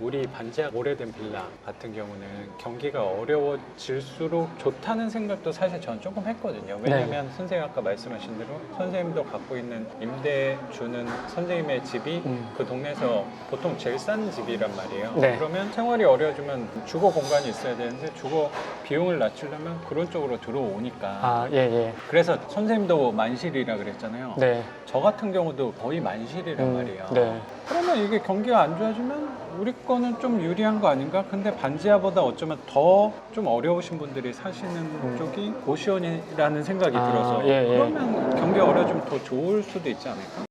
우리 반지하 오래된 빌라 같은 경우는 경기가 어려워질수록 좋다는 생각도 사실 저는 조금 했거든요. 왜냐면 선생님 아까 말씀하신 대로 선생님도 갖고 있는 임대 주는 선생님의 집이 그 동네에서 보통 제일 싼 집이란 말이에요. 네. 그러면 생활이 어려워지면 주거 공간이 있어야 되는데 주거 비용을 낮추려면 그런 쪽으로 들어오니까. 그래서 선생님도 만실이라 그랬잖아요. 네. 저 같은 경우도 거의 만실이란 말이에요. 네. 그러면 이게 경기가 안 좋아지면 우리 거는 좀 유리한 거 아닌가? 근데 반지하보다 어쩌면 더 좀 어려우신 분들이 사시는 쪽이 고시원이라는 생각이 들어서 그러면 경기가 어려워지면 더 좋을 수도 있지 않을까?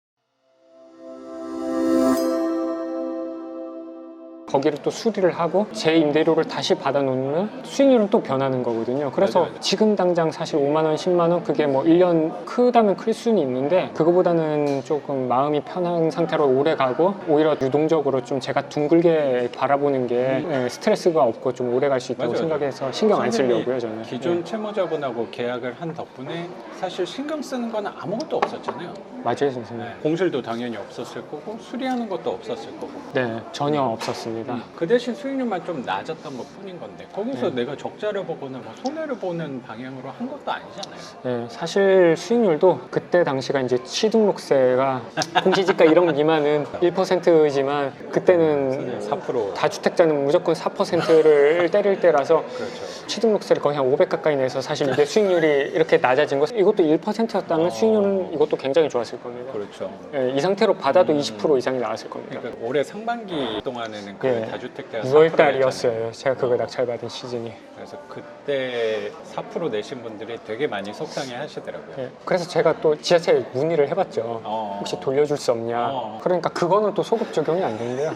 거기를 또 수리를 하고 제 임대료를 다시 받아놓으면 수익률은 또 변하는 거거든요. 그래서 맞아요. 지금 당장 사실 5만 원, 10만 원 그게 뭐 1년 크다면 클 수는 있는데 그거보다는 조금 마음이 편한 상태로 오래 가고 오히려 유동적으로 좀 제가 둥글게 바라보는 게 스트레스가 없고 좀 오래 갈 수 있다고 생각해서 신경 안 쓰려고요, 저는. 기존 채무자분하고 계약을 한 덕분에 사실 신경 쓰는 건 아무것도 없었잖아요. 맞아요, 선생님. 공실도 당연히 없었을 거고 수리하는 것도 없었을 거고. 네, 전혀 없었습니다. 그 대신 수익률만 좀 낮았던 것 뿐인 건데 거기서 내가 적자를 보거나 뭐 손해를 보는 방향으로 한 것도 아니잖아요. 네, 사실 수익률도 그때 당시가 이제 취등록세가 공시지가 1억 미만은 1%지만 그때는 4% 다주택자는 무조건 4%를 때릴 때라서 그렇죠. 취등록세를 거의 한 500 가까이 내서 사실 이게 수익률이 이렇게 낮아진 거 이것도 1%였다면 수익률은 이것도 굉장히 좋았을 겁니다. 그렇죠. 이 상태로 받아도 20% 이상이 나왔을 겁니다. 그러니까 올해 상반기 동안에는 그 다주택자가 6월 달이었어요. 제가 그거 낙찰받은 시즌이. 그래서 그때 4% 내신 분들이 되게 많이 속상해 하시더라고요. 그래서 제가 또 지자체에 문의를 해봤죠. 혹시 돌려줄 수 없냐. 그러니까 그거는 또 소급 적용이 안 되는데요.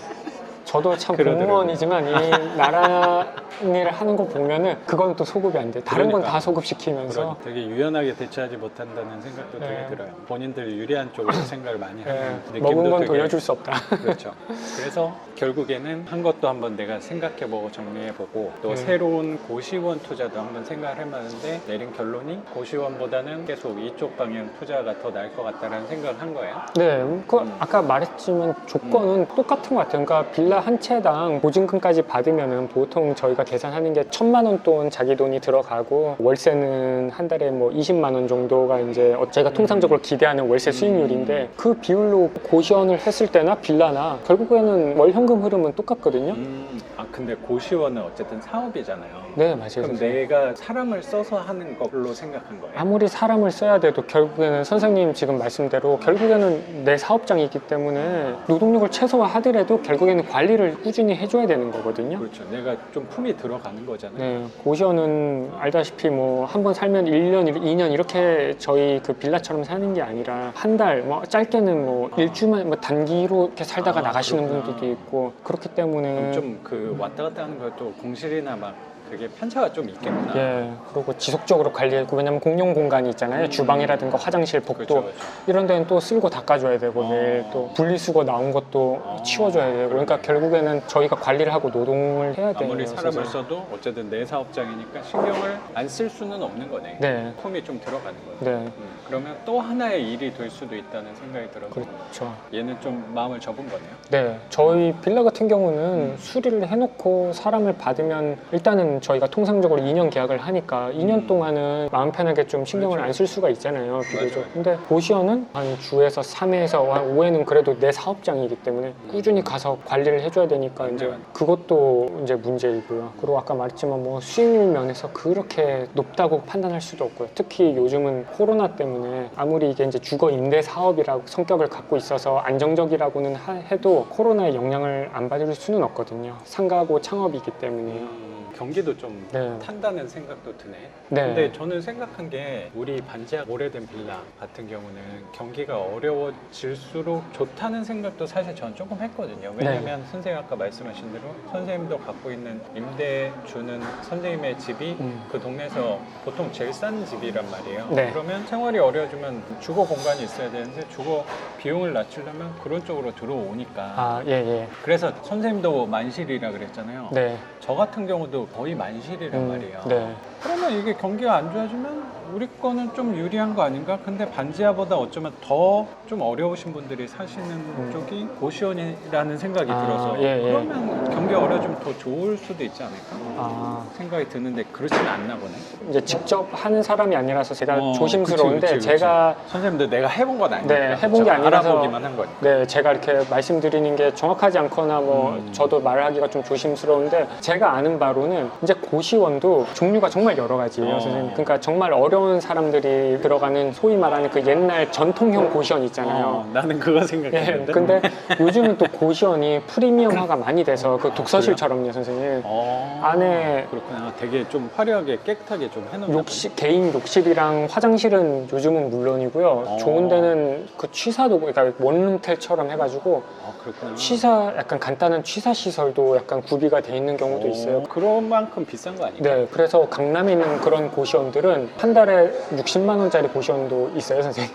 저도 참 공무원이지만 이 나라 일을 하는 거 보면은 그건 또 소급이 안 돼. 다른 건 다 소급시키면서 되게 유연하게 대처하지 못한다는 생각도 되게 들어요. 본인들 유리한 쪽으로 생각을 많이 하는 느낌도 먹은 건 되게 돌려줄 수 없다. 그렇죠. 그래서 결국에는 한 것도 한번 내가 생각해보고 정리해보고 또 새로운 고시원 투자도 한번 생각을 해봤는데 내린 결론이 고시원보다는 계속 이쪽 방향 투자가 더 나을 것 같다는 생각을 한 거예요. 네, 아까 말했지만 조건은 똑같은 것 같아요. 그러니까 빌라 한 채당 보증금까지 받으면은 보통 저희가 계산하는 게 1,000만 원 돈 자기 돈이 들어가고 월세는 한 달에 뭐 20만 원 정도가 이제 제가 통상적으로 기대하는 월세 수익률인데 그 비율로 고시원을 했을 때나 빌라나 결국에는 월 현금 흐름은 똑같거든요. 근데 고시원은 어쨌든 사업이잖아요. 네, 맞아요. 그럼 선생님. 내가 사람을 써서 하는 걸로 생각한 거예요? 아무리 사람을 써야 돼도 결국에는 선생님 지금 말씀대로 결국에는 내 사업장이기 때문에 노동력을 최소화하더라도 결국에는 관리를 꾸준히 해줘야 되는 거거든요. 그렇죠. 내가 좀 품이 들어가는 거잖아요. 네, 고시원은 알다시피 뭐 한 번 살면 1년, 2년 이렇게 저희 그 빌라처럼 사는 게 아니라 한 달, 뭐 짧게는 뭐 일주만 뭐 단기로 이렇게 살다가 나가시는 분들도 있고 그렇기 때문에 좀 그 왔다 갔다 하는 것도 공실이나 막 그게 편차가 좀 있겠구나. 예, 그리고 지속적으로 관리하고 왜냐면 공용 공간이 있잖아요. 주방이라든가 화장실, 복도 그렇죠. 이런 데는 또 쓸고 닦아줘야 되고 매일 또 분리수거 나온 것도 치워줘야 되고 그러니까 결국에는 저희가 관리를 하고 노동을 해야 돼요. 아무리 사람을 써도 어쨌든 내 사업장이니까 신경을 안 쓸 수는 없는 거네. 네. 품이 좀 들어가는 거네. 네, 그러면 또 하나의 일이 될 수도 있다는 생각이 들어서 그렇죠. 얘는 좀 마음을 접은 거네요. 네, 저희 빌라 같은 경우는 수리를 해놓고 사람을 받으면 일단은 저희가 통상적으로 2년 계약을 하니까 2년 동안은 마음 편하게 좀 신경을 안 쓸 수가 있잖아요, 비교적. 맞아요. 근데 고시원은 한 주에서 3회에서 한 5회는 그래도 내 사업장이기 때문에 꾸준히 가서 관리를 해줘야 되니까 이제 그것도 이제 문제이고요. 그리고 아까 말했지만 뭐 수익률 면에서 그렇게 높다고 판단할 수도 없고요. 특히 요즘은 코로나 때문에 아무리 이게 이제 주거 임대 사업이라고 성격을 갖고 있어서 안정적이라고는 해도 코로나의 영향을 안 받을 수는 없거든요. 상가고 창업이기 때문에요. 경기도 좀 네. 탄다는 생각도 드네. 네. 근데 저는 생각한 게 우리 반지하 오래된 빌라 같은 경우는 경기가 어려워질수록 좋다는 생각도 사실 저는 조금 했거든요. 왜냐면 선생님 아까 말씀하신 대로 선생님도 갖고 있는 임대 주는 선생님의 집이 그 동네에서 보통 제일 싼 집이란 말이에요. 네. 그러면 생활이 어려워지면 주거 공간이 있어야 되는데 주거 비용을 낮추려면 그런 쪽으로 들어오니까 아, 예. 그래서 선생님도 만실이라 그랬잖아요. 네. 저 같은 경우도 거의 만실이란 말이에요. 네. 그러면 이게 경기가 안 좋아지면 우리 거는 좀 유리한 거 아닌가? 근데 반지하보다 어쩌면 더 좀 어려우신 분들이 사시는 쪽이 고시원이라는 생각이 들어서 예, 예. 그러면 경기 어려워지면 더 좋을 수도 있지 않을까? 생각이 드는데 그렇진 않나 보네. 이제 직접 하는 사람이 아니라서 제가 조심스러운데 그치, 그치. 제가 선생님들 내가 해본 건 아니니까. 네, 해본 게 그쵸? 아니라서 알아보기만 한 거니까. 네, 제가 이렇게 말씀드리는 게 정확하지 않거나 뭐 저도 말하기가 좀 조심스러운데 제가 아는 바로는 이제 고시원도 종류가 정말 여러 가지예요, 선생님. 그러니까 정말 어려운 사람들이 들어가는 소위 말하는 그 옛날 전통형 고시원 있잖아요. 나는 그거 예, 생각했는데. 근데 요즘은 또 고시원이 프리미엄화가 많이 돼서 그 독서실처럼요, 선생님. 안에 그렇구나. 되게 좀 화려하게 깨끗하게 좀 해놓은 개인 욕실이랑 화장실은 요즘은 물론이고요. 좋은 데는 그 취사도, 그러니까 원룸텔처럼 해가지고 그렇구나. 취사, 약간 간단한 취사 시설도 약간 구비가 돼 있는 경우도 있어요. 그런 만큼 비싼 거 아닌가? 네, 그래서 강남에 있는 그런 고시원들은 한 달에 60만 원짜리 고시원도 있어요, 선생님.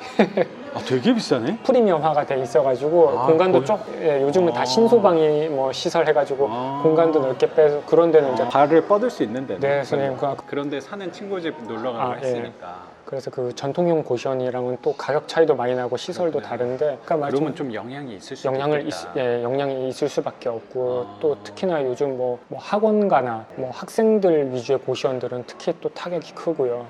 되게 비싸네. 프리미엄화가 돼 있어가지고 공간도 요즘은 다 신소방이 뭐 시설 해가지고 공간도 넓게 빼서 그런 데는 이제 발을 뻗을 수 있는데. 네, 선생님. 그런데 사는 친구 집 놀러 가고 했으니까. 그래서 그 전통형 고시원이랑은 또 가격 차이도 많이 나고 시설도 다른데, 그러니까 그러면 좀 영향이 있을 수 있겠다. 영향이 있을 수밖에 없고 또 특히나 요즘 뭐 학원가나 뭐 학생들 위주의 고시원들은 특히 또 타격이 크고요.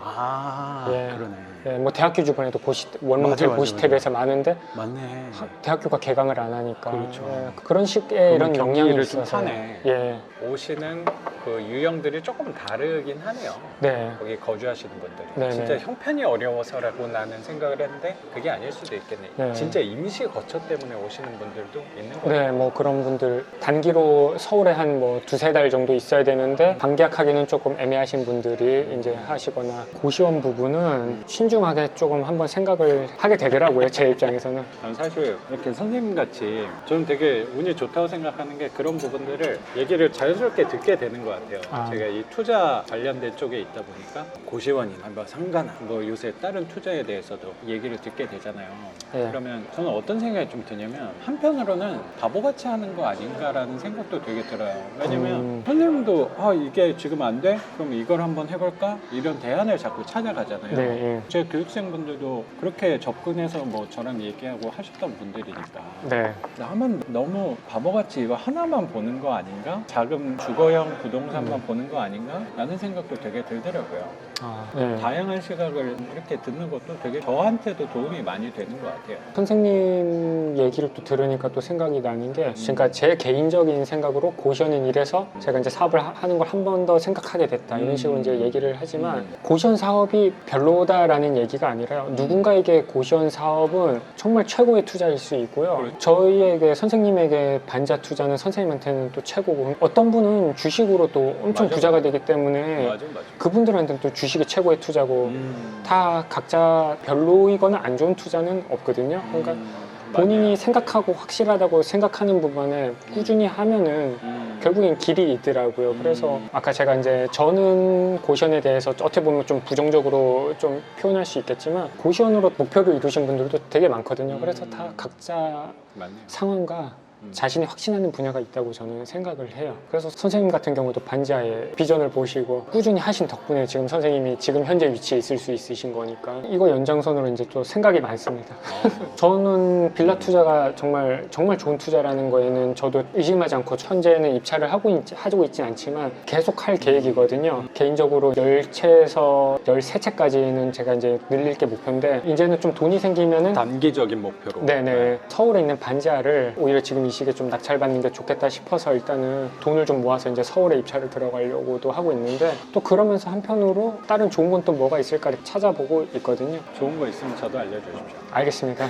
예. 그러네. 네, 뭐 대학교 주변에도 원룸텔 고시텔에서 많은데 맞네. 대학교가 개강을 안 하니까 그렇죠. 그런 식의 이런 영향이 경기를 좀 있어서 타네. 예. 오시는 그 유형들이 조금 다르긴 하네요. 네. 거기 거주하시는 분들이. 네네. 진짜 형편이 어려워서라고 나는 생각을 했는데 그게 아닐 수도 있겠네. 네. 진짜 임시 거처 때문에 오시는 분들도 있는 거죠. 네, 뭐 그런 분들 단기로 서울에 한 뭐 두세 달 정도 있어야 되는데 반기약하기는 조금 애매하신 분들이 이제 하시거나 고시원 부분은 신중하게 조금 한번 생각을 하게 되더라고요, 제 입장에서는. 저는 사실 이렇게 선생님 같이 저는 되게 운이 좋다고 생각하는 게 그런 부분들을 얘기를 자연스럽게 듣게 되는 것 같아요. 제가 이 투자 관련된 쪽에 있다 보니까 고시원이나 뭐 상가나 뭐 요새 다른 투자에 대해서도 얘기를 듣게 되잖아요. 예. 그러면 저는 어떤 생각이 좀 드냐면 한편으로는 바보같이 하는 거 아닌가라는 생각도 되게 들어요. 왜냐면 선생님도 이게 지금 안 돼? 그럼 이걸 한번 해볼까? 이런 대안을 자꾸 찾아가잖아요. 네, 예. 제 교육생분들도 그렇게 접근해서 뭐 저랑 얘기하고 하셨던 분들이니까 네. 하면 너무 바보같이 이거 하나만 보는 거 아닌가? 자금 주거형 부동산만 보는 거 아닌가? 라는 생각도 되게 들더라고요. 네. 다양한 시각을 이렇게 듣는 것도 되게 저한테도 도움이 많이 되는 것 같아요. 선생님 얘기를 또 들으니까 또 생각이 나는 게, 그러니까 제 개인적인 생각으로 고시원은 이래서 제가 이제 사업을 하는 걸 한 번 더 생각하게 됐다, 이런 식으로 이제 얘기를 하지만 고시원 사업이 별로다라는 얘기가 아니라요. 누군가에게 고시원 사업은 정말 최고의 투자일 수 있고요. 그렇죠. 저희에게, 선생님에게 반자 투자는 선생님한테는 또 최고고, 어떤 분은 주식으로 또 엄청 맞아. 부자가 되기 때문에 맞아. 그분들한테는 또 주식이 최고의 투자고, 다 각자 별로이거나 안 좋은 투자는 없거든요. 그러니까 본인이 생각하고 확실하다고 생각하는 부분에 꾸준히 하면은 결국엔 길이 있더라고요. 그래서 아까 제가 이제 저는 고시원에 대해서 어떻게 보면 좀 부정적으로 좀 표현할 수 있겠지만 고시원으로 목표를 이루신 분들도 되게 많거든요. 그래서 다 각자 맞네요. 상황과 자신이 확신하는 분야가 있다고 저는 생각을 해요. 그래서 선생님 같은 경우도 반지하에 비전을 보시고 꾸준히 하신 덕분에 지금 선생님이 지금 현재 위치에 있을 수 있으신 거니까 이거 연장선으로 이제 또 생각이 많습니다. 저는 빌라 투자가 정말 좋은 투자라는 거에는 저도 의심하지 않고 현재는 입찰을 하고 있진 않지만 계속 할 계획이거든요. 개인적으로 10채에서 13채까지는 제가 이제 늘릴 게 목표인데, 이제는 좀 돈이 생기면은 단기적인 목표로. 네네. 서울에 있는 반지하를 오히려 지금 이 시기에 좀 낙찰받는 게 좋겠다 싶어서 일단은 돈을 좀 모아서 이제 서울에 입찰을 들어가려고도 하고 있는데, 또 그러면서 한편으로 다른 좋은 건 또 뭐가 있을까를 찾아보고 있거든요. 좋은 거 있으면 저도 알려주십시오. 알겠습니다.